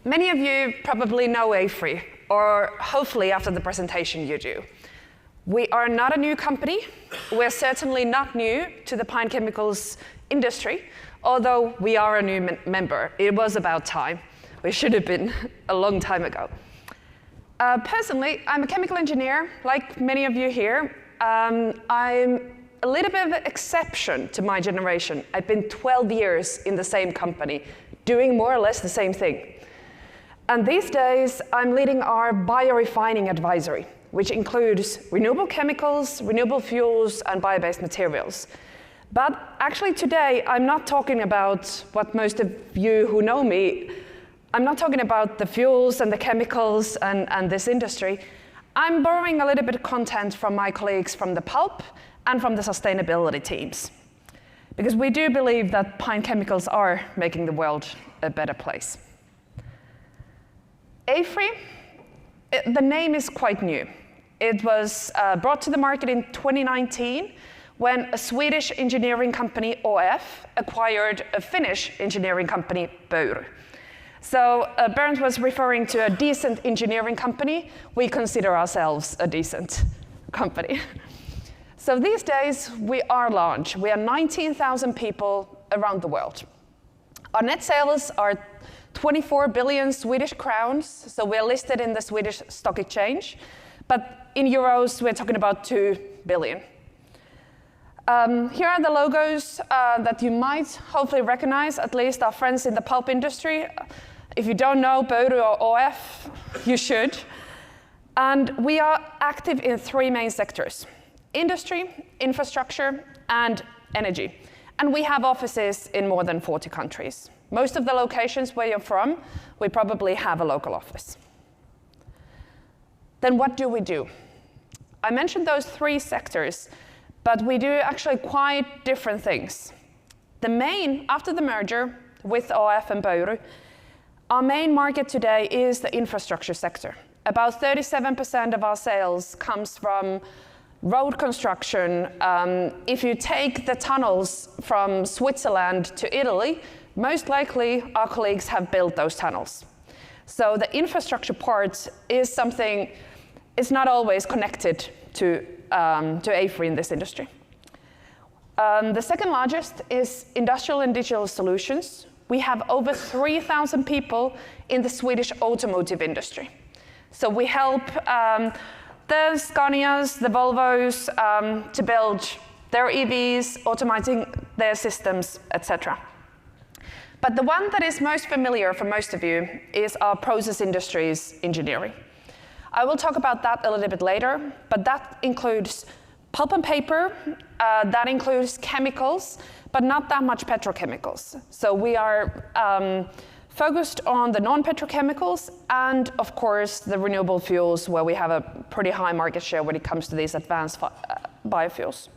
Many of you probably know AFRY, or hopefully after the presentation you do. We are not a new company. We're certainly not new to the pine chemicals industry, although we are a new member. It was about time. We should have been a long time ago. Personally, I'm a chemical engineer, like many of you here. I'm a little bit of an exception to my generation. I've been 12 years in the same company, doing more or less the same thing. And these days, I'm leading our biorefining advisory, which includes renewable chemicals, renewable fuels, and bio-based materials. But actually today, I'm not talking about what most of you who know me, I'm not talking about the fuels and the chemicals and this industry. I'm borrowing a little bit of content from my colleagues from the pulp and from the sustainability teams. Because we do believe that pine chemicals are making the world a better place. AFRY, the name is quite new. It was brought to the market in 2019 when a Swedish engineering company, ÅF, acquired a Finnish engineering company, Pöyry. So Bernd was referring to a decent engineering company. We consider ourselves a decent company. So these days, we are large. We are 19,000 people around the world. Our net sales are 24 billion Swedish crowns, so we're listed in the Swedish Stock Exchange. But in euros, we're talking about 2 billion. Here are the logos that you might hopefully recognize, at least our friends in the pulp industry. If you don't know Pöyry or ÅF, you should. And we are active in 3 main sectors: industry, infrastructure, and energy. And we have offices in more than 40 countries. Most of the locations where you're from, we probably have a local office. Then what do we do? I mentioned those 3 sectors, but we do actually quite different things. After the merger with ÅF and Pöyry, our main market today is the infrastructure sector. About 37% of our sales comes from road construction. If you take the tunnels from Switzerland to Italy, most likely our colleagues have built those tunnels. So the infrastructure part is something, it's not always connected to AFRY in this industry. The second largest is industrial and digital solutions. We have over 3,000 people in the Swedish automotive industry. So we help the Scanias, the Volvos to build their EVs, automating their systems, etc. But the one that is most familiar for most of you is our process industries engineering. I will talk about that a little bit later, but that includes pulp and paper, that includes chemicals, but not that much petrochemicals. So we are focused on the non-petrochemicals and, of course, the renewable fuels, where we have a pretty high market share when it comes to these advanced biofuels.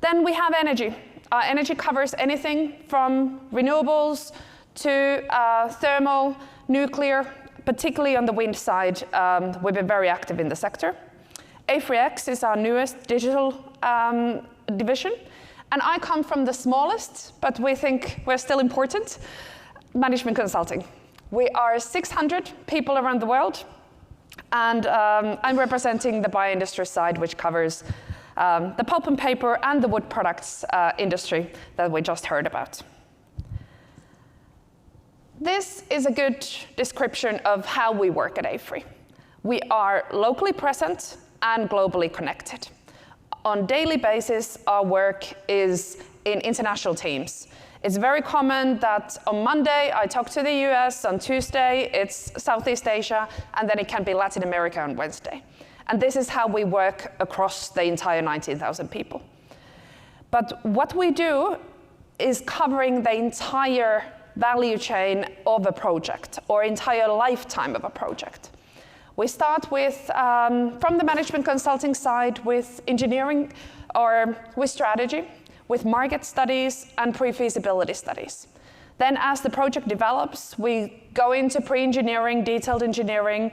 Then we have energy. Energy covers anything from renewables to thermal, nuclear, particularly on the wind side. We've been very active in the sector. AFRY is our newest digital division. And I come from the smallest, but we think we're still important, Management Consulting. We are 600 people around the world, and I'm representing the bioindustry side, which covers the pulp and paper and the wood products industry that we just heard about. This is a good description of how we work at AFRY. We are locally present and globally connected. On a daily basis, our work is in international teams. It's very common that on Monday I talk to the US, on Tuesday it's Southeast Asia, and then it can be Latin America on Wednesday. And this is how we work across the entire 19,000 people. But what we do is covering the entire value chain of a project, or entire lifetime of a project. We start with, from the management consulting side, with engineering or with strategy, with market studies and pre-feasibility studies. Then as the project develops, we go into pre-engineering, detailed engineering,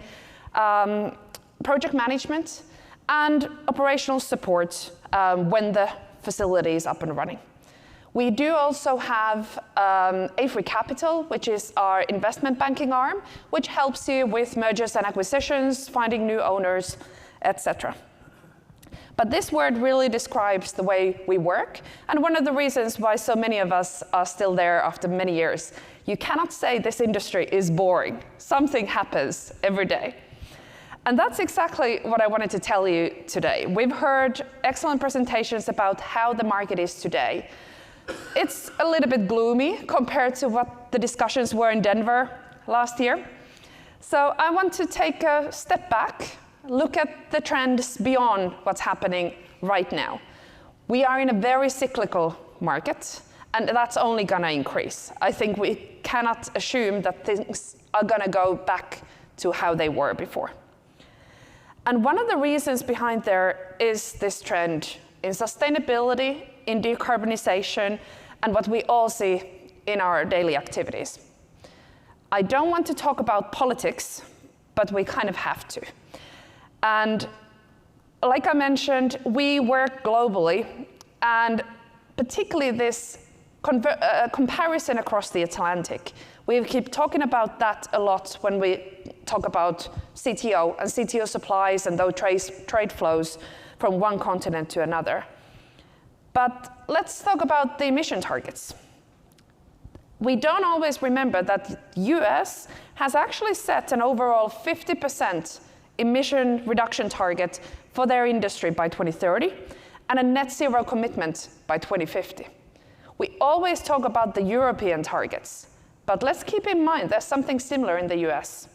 project management, and operational support when the facility is up and running. We do also have AFRY Capital, which is our investment banking arm, which helps you with mergers and acquisitions, finding new owners, etc. But this word really describes the way we work, and one of the reasons why so many of us are still there after many years. You cannot say this industry is boring. Something happens every day. And that's exactly what I wanted to tell you today. We've heard excellent presentations about how the market is today. It's a little bit gloomy compared to what the discussions were in Denver last year. So I want to take a step back, look at the trends beyond what's happening right now. We are in a very cyclical market, and that's only going to increase. I think we cannot assume that things are going to go back to how they were before. And one of the reasons behind there is this trend in sustainability, in decarbonization, and what we all see in our daily activities. I don't want to talk about politics, but we kind of have to. And like I mentioned, we work globally, and particularly this comparison across the Atlantic. We keep talking about that a lot when we talk about CTO and CTO supplies and those trade flows from one continent to another. But let's talk about the emission targets. We don't always remember that the US has actually set an overall 50% emission reduction target for their industry by 2030 and a net zero commitment by 2050. We always talk about the European targets, but let's keep in mind there's something similar in the US.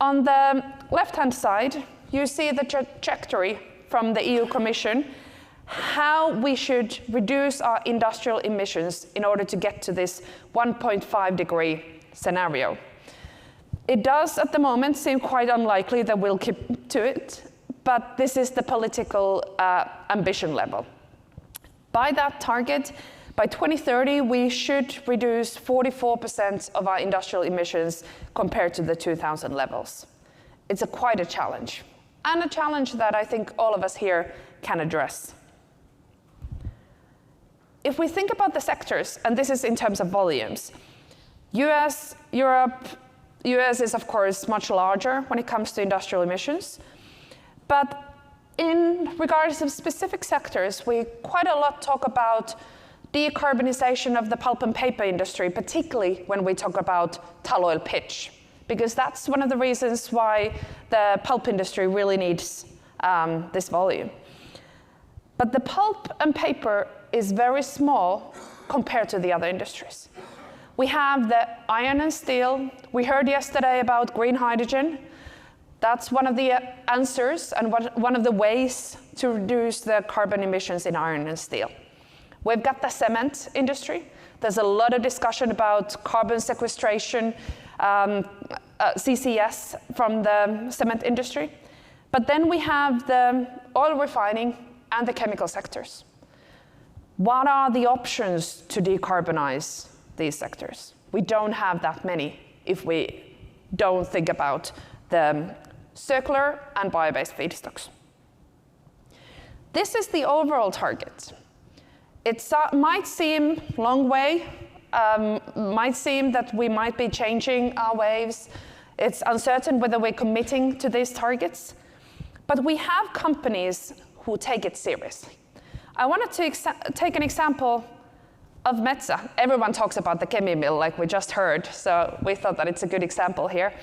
On the left-hand side, you see the trajectory from the EU Commission, how we should reduce our industrial emissions in order to get to this 1.5 degree scenario. It does, at the moment, seem quite unlikely that we'll keep to it, but this is the political ambition level. By that target, by 2030, we should reduce 44% of our industrial emissions compared to the 2000 levels. It's quite a challenge, and a challenge that I think all of us here can address. If we think about the sectors, and this is in terms of volumes, US, Europe, US is of course much larger when it comes to industrial emissions, but in regards to specific sectors, we quite a lot talk about decarbonization of the pulp and paper industry, particularly when we talk about tall oil pitch, because that's one of the reasons why the pulp industry really needs this volume. But the pulp and paper is very small compared to the other industries. We have the iron and steel. We heard yesterday about green hydrogen. That's one of the answers and one of the ways to reduce the carbon emissions in iron and steel. We've got the cement industry. There's a lot of discussion about carbon sequestration, CCS from the cement industry. But then we have the oil refining and the chemical sectors. What are the options to decarbonize these sectors? We don't have that many if we don't think about the circular and bio-based feedstocks. This is the overall target. It might seem a long way, might seem that we might be changing our waves. It's uncertain whether we're committing to these targets, but we have companies who take it seriously. I wanted to take an example of Metsä. Everyone talks about the Kemi mill like we just heard, so we thought that it's a good example here.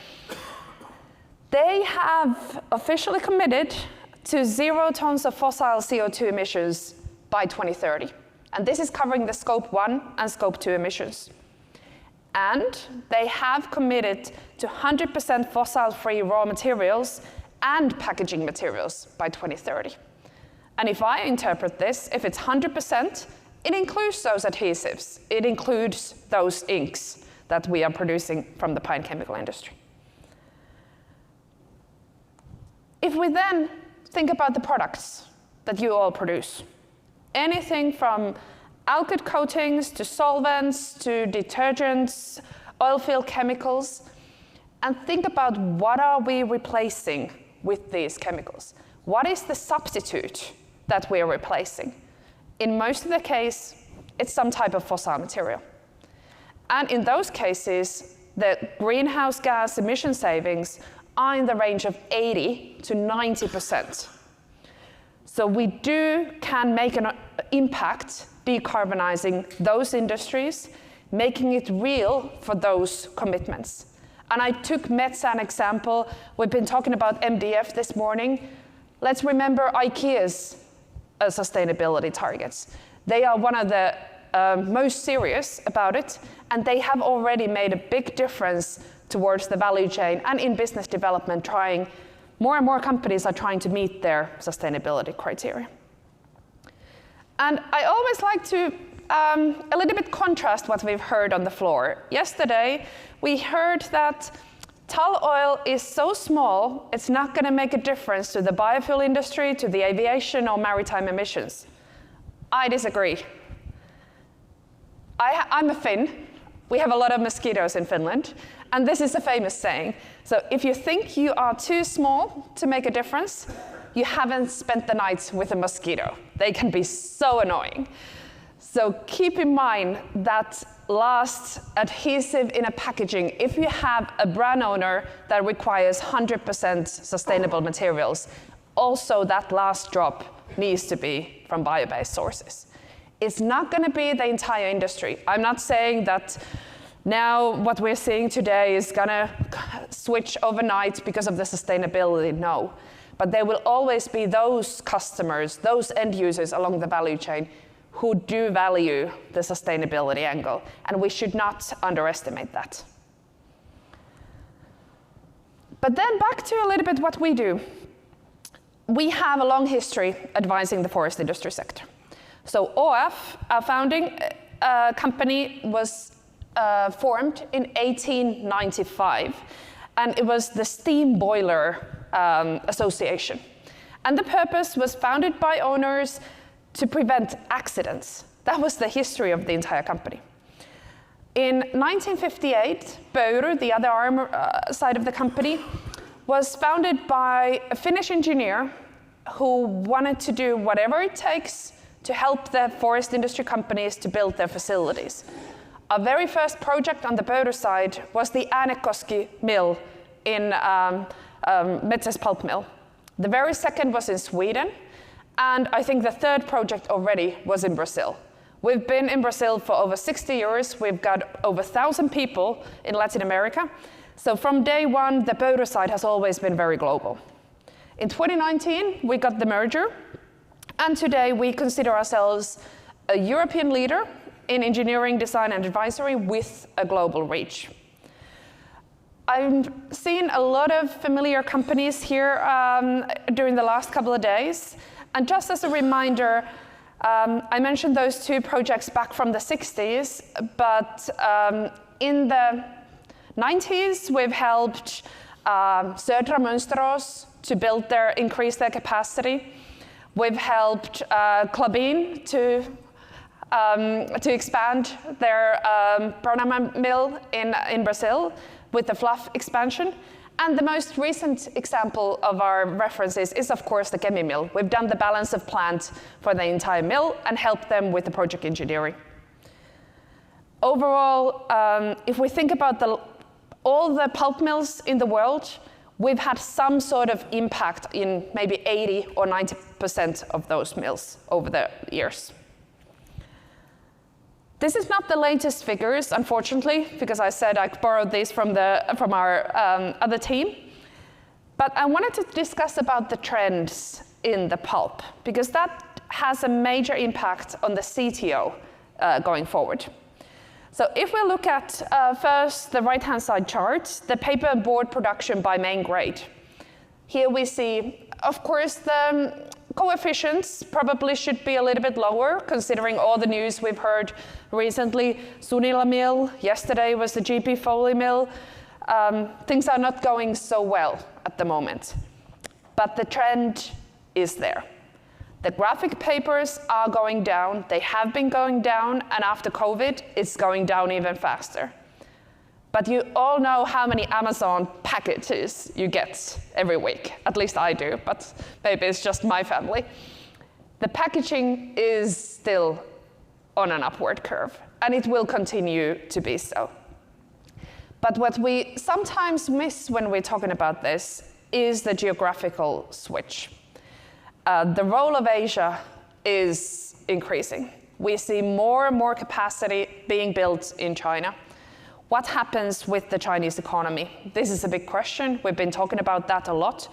They have officially committed to 0 tons of fossil CO2 emissions by 2030. And this is covering the Scope 1 and Scope 2 emissions. And they have committed to 100% fossil-free raw materials and packaging materials by 2030. And if I interpret this, if it's 100%, it includes those adhesives. It includes those inks that we are producing from the pine chemical industry. If we then think about the products that you all produce, anything from alkyd coatings to solvents to detergents, oil-filled chemicals, and think about what are we replacing with these chemicals? What is the substitute that we are replacing? In most of the case, it's some type of fossil material. And in those cases, the greenhouse gas emission savings are in the range of 80 to 90%. So we can make an impact decarbonizing those industries, making it real for those commitments. And I took Metsä as an example. We've been talking about MDF this morning. Let's remember IKEA's sustainability targets. They are one of the most serious about it, and they have already made a big difference towards the value chain and in business development, more and more companies are trying to meet their sustainability criteria. And I always like to a little bit contrast what we've heard on the floor. Yesterday, we heard that tall oil is so small, it's not going to make a difference to the biofuel industry, to the aviation or maritime emissions. I disagree. I'm a Finn. We have a lot of mosquitoes in Finland, and this is a famous saying. So if you think you are too small to make a difference, you haven't spent the night with a mosquito. They can be so annoying. So keep in mind that last adhesive in a packaging, if you have a brand owner that requires 100% sustainable materials, also that last drop needs to be from bio-based sources. It's not going to be the entire industry. I'm not saying that now what we're seeing today is going to switch overnight because of the sustainability, no. But there will always be those customers, those end users along the value chain who do value the sustainability angle, and we should not underestimate that. But then back to a little bit what we do. We have a long history advising the forest industry sector. So AF, our founding company, was formed in 1895, and it was the Steam Boiler Association. And the purpose was founded by owners to prevent accidents. That was the history of the entire company. In 1958, Pöyry, the other arm side of the company, was founded by a Finnish engineer who wanted to do whatever it takes to help the forest industry companies to build their facilities. Our very first project on the Pöyry side was the Äänekoski mill in Metsä's pulp mill. The very second was in Sweden, and I think the third project already was in Brazil. We've been in Brazil for over 60 years. We've got over 1,000 people in Latin America. So from day one, the Pöyry side has always been very global. In 2019, we got the merger, and today we consider ourselves a European leader in engineering, design, and advisory with a global reach. I've seen a lot of familiar companies here during the last couple of days. And just as a reminder, I mentioned those two projects back from the 60s, but in the 90s, we've helped Södra Mönsterås to increase their capacity. We've helped Klabin to expand their Pronamar mill in Brazil with the fluff expansion. And the most recent example of our references is, of course, the Kemi mill. We've done the balance of plant for the entire mill and helped them with the project engineering. Overall, if we think about all the pulp mills in the world, we've had some sort of impact in maybe 80 or 90% of those mills over the years. This is not the latest figures, unfortunately, because I said I borrowed these from our other team. But I wanted to discuss about the trends in the pulp, because that has a major impact on the CTO going forward. So if we look at first the right-hand side chart, the paper and board production by main grade. Here we see, of course, the coefficients probably should be a little bit lower, considering all the news we've heard recently. Sunila mill, yesterday was the GP Foley mill. Things are not going so well at the moment, but the trend is there. The graphic papers are going down, they have been going down, and after COVID, it's going down even faster. But you all know how many Amazon packages you get every week. At least I do, but maybe it's just my family. The packaging is still on an upward curve, and it will continue to be so. But what we sometimes miss when we're talking about this is the geographical switch. The role of Asia is increasing. We see more and more capacity being built in China. What happens with the Chinese economy? This is a big question. We've been talking about that a lot.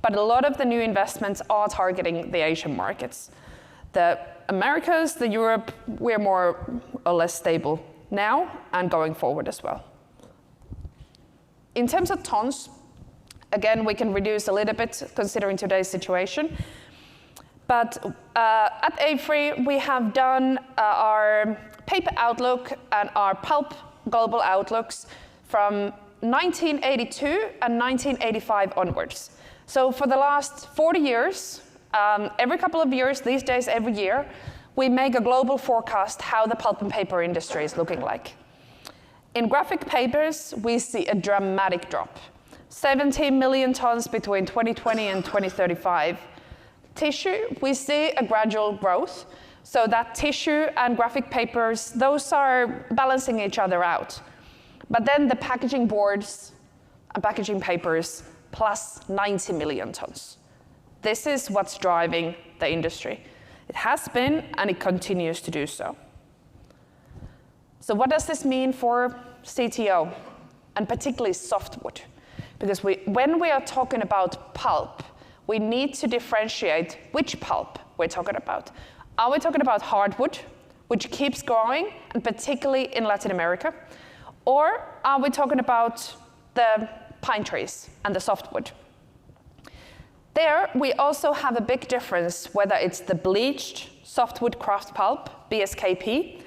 But a lot of the new investments are targeting the Asian markets. The Americas, the Europe, we're more or less stable now and going forward as well. In terms of tons, again, we can reduce a little bit considering today's situation. But at AFRY, we have done our paper outlook and our pulp global outlooks from 1982 and 1985 onwards. So for the last 40 years, every couple of years, these days every year, we make a global forecast how the pulp and paper industry is looking like. In graphic papers, we see a dramatic drop. 17 million tons between 2020 and 2035. Tissue, we see a gradual growth. So that tissue and graphic papers, those are balancing each other out. But then the packaging boards and packaging papers, plus 90 million tons. This is what's driving the industry. It has been, and it continues to do so. So what does this mean for CTO, and particularly softwood? Because when we are talking about pulp, we need to differentiate which pulp we're talking about. Are we talking about hardwood, which keeps growing, and particularly in Latin America? Or are we talking about the pine trees and the softwood? There, we also have a big difference whether it's the bleached softwood kraft pulp, BSKP,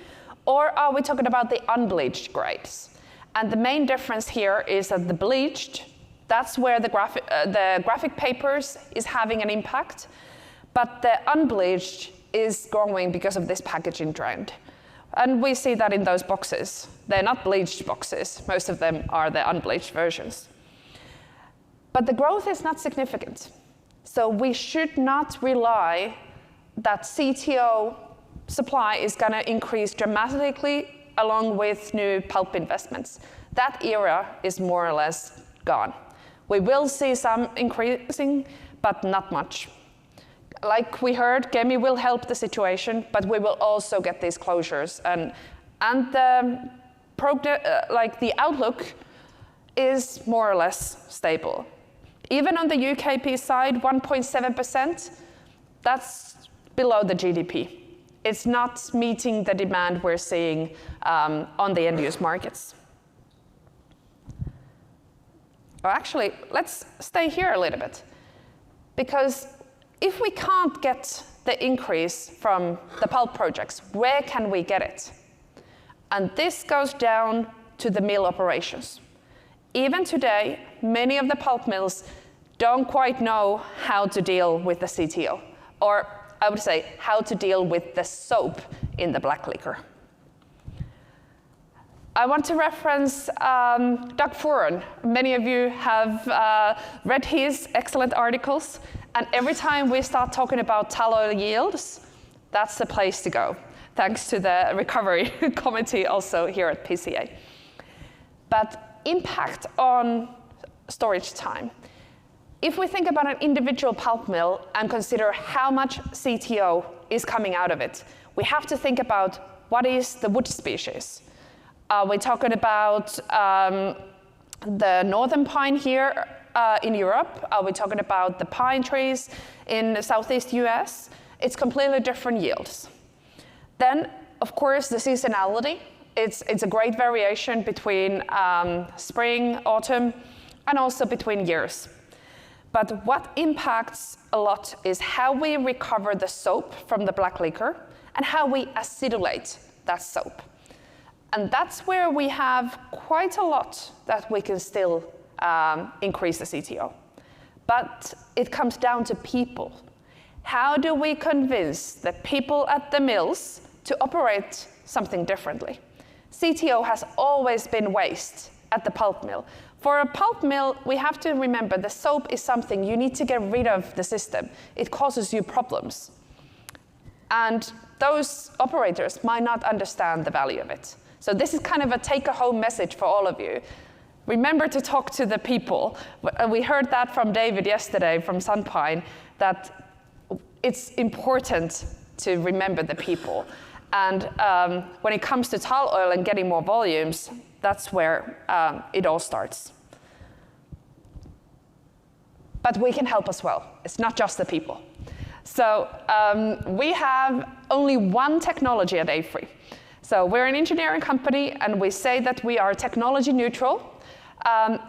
or are we talking about the unbleached grades? And the main difference here is that the bleached, that's where the graphic papers is having an impact, but the unbleached is growing because of this packaging trend. And we see that in those boxes. They're not bleached boxes. Most of them are the unbleached versions. But the growth is not significant. So we should not rely that CTO supply is going to increase dramatically along with new pulp investments. That era is more or less gone. We will see some increasing, but not much. Like we heard, Kemi will help the situation, but we will also get these closures. And the outlook is more or less stable. Even on the UKP side, 1.7%, that's below the GDP. It's not meeting the demand we're seeing on the end-use markets. Well, actually, let's stay here a little bit. Because if we can't get the increase from the pulp projects, where can we get it? And this goes down to the mill operations. Even today, many of the pulp mills don't quite know how to deal with the CTO, or I would say how to deal with the soap in the black liquor. I want to reference Doug Furon. Many of you have read his excellent articles, and every time we start talking about tallow yields, that's the place to go, thanks to the recovery committee also here at PCA. But impact on storage time. If we think about an individual pulp mill and consider how much CTO is coming out of it, we have to think about what is the wood species. We're talking about the northern pine here in Europe. We're talking about the pine trees in the southeast US. It's completely different yields. Then, of course, the seasonality. It's a great variation between spring, autumn, and also between years. But what impacts a lot is how we recover the soap from the black liquor and how we acidulate that soap. And that's where we have quite a lot that we can still increase the CTO. But it comes down to people. How do we convince the people at the mills to operate something differently? CTO has always been waste at the pulp mill. For a pulp mill, we have to remember the soap is something you need to get rid of the system. It causes you problems. And those operators might not understand the value of it. So this is kind of a take-home message for all of you. Remember to talk to the people. We heard that from David yesterday from Sunpine, that it's important to remember the people. And when it comes to tall oil and getting more volumes, that's where it all starts. But we can help as well. It's not just the people. So we have only one technology at AFRY. So we're an engineering company, and we say that we are technology neutral,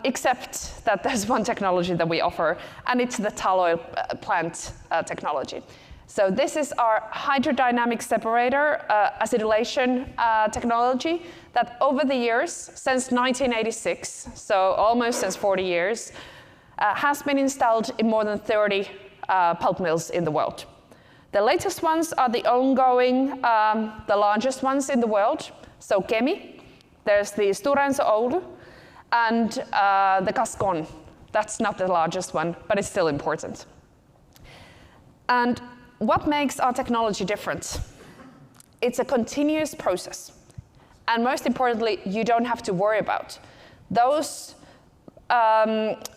except that there's one technology that we offer, and it's the tall oil plant technology. So this is our hydrodynamic separator acetylation technology that over the years, since 1986, so almost since 40 years, has been installed in more than 30 pulp mills in the world. The latest ones are the ongoing, the largest ones in the world. So Kemi, there's the Stora Enso Oulu, and the Gascon. That's not the largest one, but it's still important. And what makes our technology different? It's a continuous process. And most importantly, you don't have to worry about those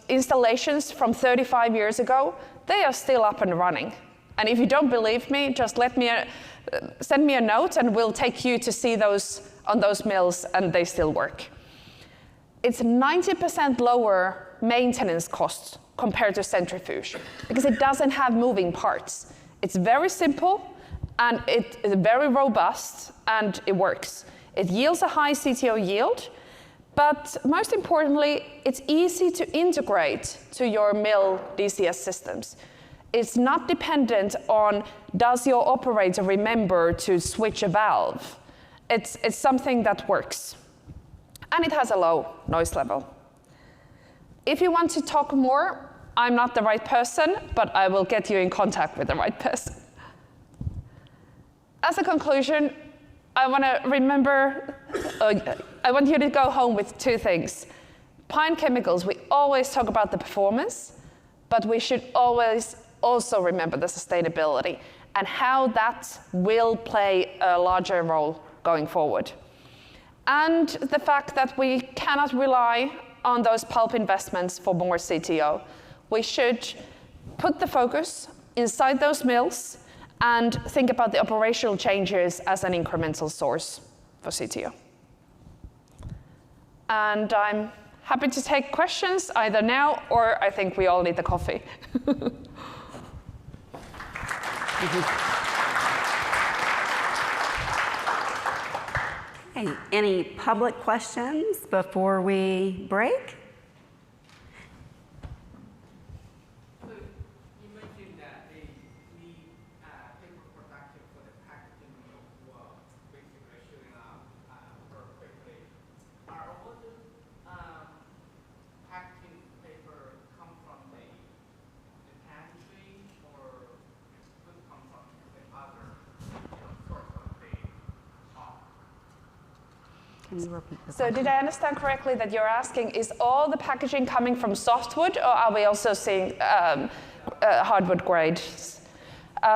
installations from 35 years ago. They are still up and running. And if you don't believe me, just send me a note and we'll take you to see those on those mills, and they still work. It's 90% lower maintenance costs compared to centrifuge because it doesn't have moving parts. It's very simple, and it is very robust, and it works. It yields a high CTO yield, but most importantly, it's easy to integrate to your mill DCS systems. It's not dependent on, does your operator remember to switch a valve? It's something that works. And it has a low noise level. If you want to talk more, I'm not the right person, but I will get you in contact with the right person. As a conclusion, I want you to go home with two things. Pine Chemicals, we always talk about the performance, but we should always also remember the sustainability and how that will play a larger role going forward. And the fact that we cannot rely on those pulp investments for more CTO. We should put the focus inside those mills and think about the operational changes as an incremental source for CTO. And I'm happy to take questions either now or I think we all need the coffee. Hey, any public questions before we break? So you mentioned that the paper production for the packaging was basically shooting up very quickly. Are all the packaging paper come from the pantry, or could come from the other source of the pulp? Can you repeat the So question? did I understand correctly that you're asking, is all the packaging coming from softwood, or are we also seeing hardwood grades?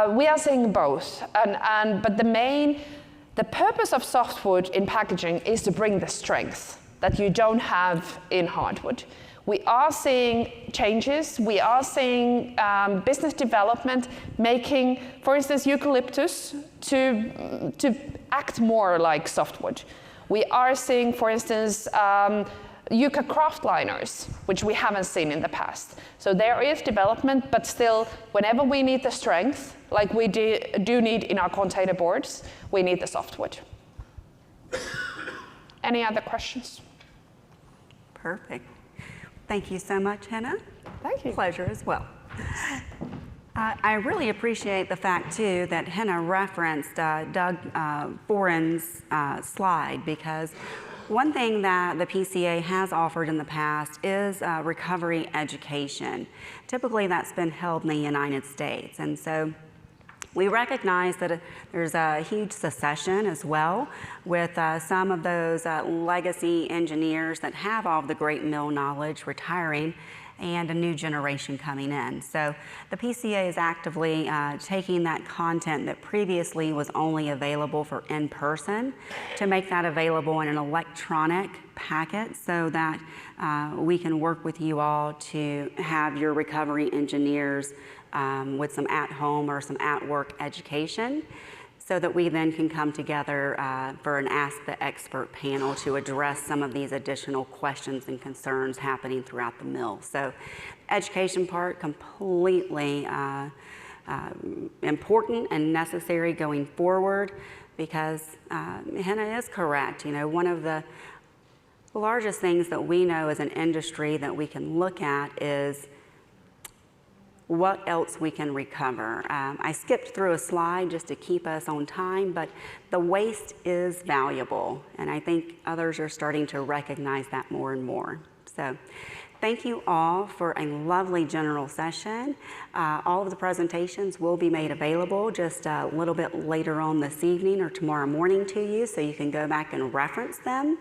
We are seeing both, but the purpose of softwood in packaging is to bring the strength that you don't have in hardwood. We are seeing changes. We are seeing business development making, for instance, eucalyptus to act more like softwood. We are seeing, for instance, Yucca kraftliners, which we haven't seen in the past. So there is development, but still, whenever we need the strength, like we do need in our container boards, we need the softwood. Any other questions? Perfect. Thank you so much, Henna. Thank you. Pleasure as well. I really appreciate the fact, too, that Henna referenced Doug Foran's slide, because one thing that the PCA has offered in the past is recovery education. Typically, that's been held in the United States. And so we recognize that there's a huge succession as well with some of those legacy engineers that have all of the great mill knowledge retiring. and a new generation coming in. So the PCA is actively taking that content that previously was only available for in-person to make that available in an electronic packet so that we can work with you all to have your recovery engineers with some at-home or some at-work education, so that we then can come together for an Ask the Expert panel to address some of these additional questions and concerns happening throughout the mill. So education part, completely important and necessary going forward, because Henna is correct. You know, one of the largest things that we know as an industry that we can look at is what else we can recover. I skipped through a slide just to keep us on time, but the waste is valuable, and I think others are starting to recognize that more and more. So thank you all for a lovely general session. All of the presentations will be made available just a little bit later on this evening or tomorrow morning to you, so you can go back and reference them.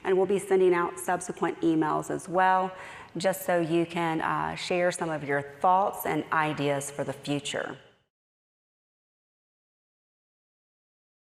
And we'll be sending out subsequent emails as well, just so you can share some of your thoughts and ideas for the future.